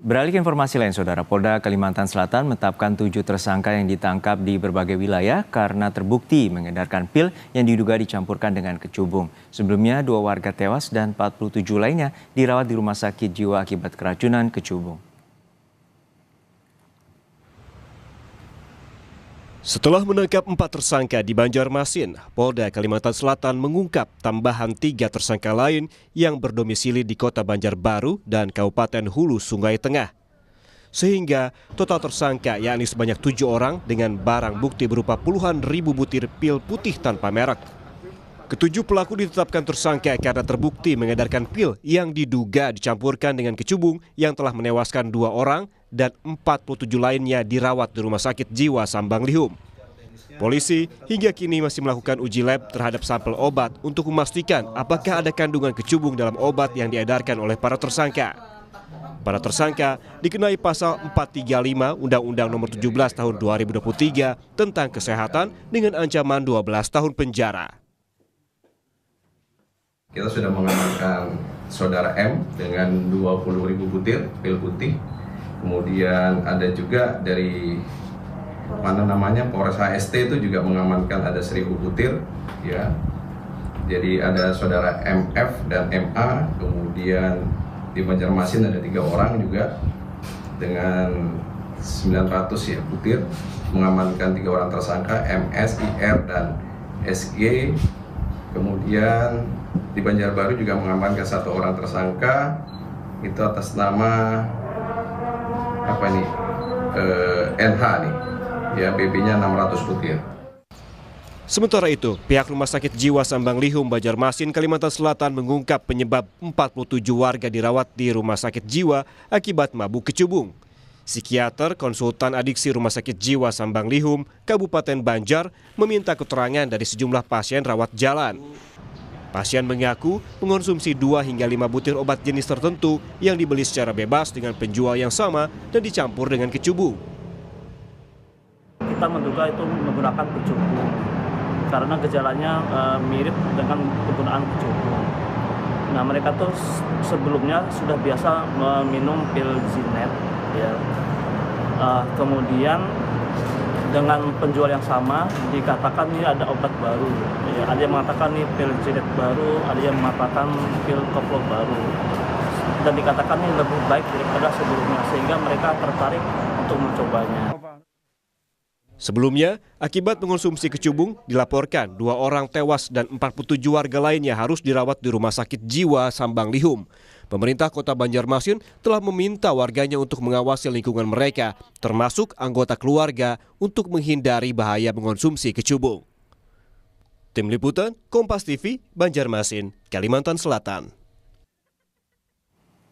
Beralih ke informasi lain, Saudara, Polda Kalimantan Selatan menetapkan 7 tersangka yang ditangkap di berbagai wilayah karena terbukti mengedarkan pil yang diduga dicampurkan dengan kecubung. Sebelumnya, 2 warga tewas dan 47 lainnya dirawat di rumah sakit jiwa akibat keracunan kecubung. Setelah menangkap 4 tersangka di Banjarmasin, Polda Kalimantan Selatan mengungkap tambahan 3 tersangka lain yang berdomisili di Kota Banjarbaru dan Kabupaten Hulu Sungai Tengah. Sehingga total tersangka yakni sebanyak 7 orang dengan barang bukti berupa puluhan ribu butir pil putih tanpa merek. Ketujuh pelaku ditetapkan tersangka karena terbukti mengedarkan pil yang diduga dicampurkan dengan kecubung yang telah menewaskan 2 orang dan 47 lainnya dirawat di Rumah Sakit Jiwa Sambang Lihum. Polisi hingga kini masih melakukan uji lab terhadap sampel obat untuk memastikan apakah ada kandungan kecubung dalam obat yang diedarkan oleh para tersangka. Para tersangka dikenai pasal 435 Undang-Undang Nomor 17 Tahun 2023 tentang kesehatan dengan ancaman 12 tahun penjara. Kita sudah mengamankan saudara M dengan 20.000 butir pil putih. Kemudian ada juga dari Polres HST itu juga mengamankan ada 1.000 butir, ya. Jadi ada saudara MF dan MA. Kemudian di Banjarmasin ada 3 orang juga dengan 900 ya butir, mengamankan 3 orang tersangka MS, IR dan SG. Kemudian di Banjarbaru juga mengamankan 1 orang tersangka itu atas nama NH nih, ya, BB-nya 600 butir. Sementara itu, pihak Rumah Sakit Jiwa Sambang Lihum Banjarmasin Kalimantan Selatan mengungkap penyebab 47 warga dirawat di Rumah Sakit Jiwa akibat mabuk kecubung. Psikiater konsultan adiksi Rumah Sakit Jiwa Sambang Lihum Kabupaten Banjar meminta keterangan dari sejumlah pasien rawat jalan. Pasien mengaku mengonsumsi 2 hingga 5 butir obat jenis tertentu yang dibeli secara bebas dengan penjual yang sama dan dicampur dengan kecubung. Kita menduga itu menggunakan kecubung karena gejalanya mirip dengan penggunaan kecubung. Nah, mereka tuh sebelumnya sudah biasa meminum pil Zinet, ya. Kemudian dengan penjual yang sama dikatakan ini ada obat baru, ya, ada yang mengatakan ini pil Zinet baru, ada yang mengatakan pil koplo baru, dan dikatakan ini lebih baik daripada sebelumnya, sehingga mereka tertarik untuk mencobanya. Sebelumnya, akibat mengonsumsi kecubung, dilaporkan 2 orang tewas dan 47 warga lainnya harus dirawat di Rumah Sakit Jiwa Sambang Lihum. Pemerintah Kota Banjarmasin telah meminta warganya untuk mengawasi lingkungan mereka, termasuk anggota keluarga, untuk menghindari bahaya mengonsumsi kecubung. Tim Liputan, Kompas TV, Banjarmasin, Kalimantan Selatan.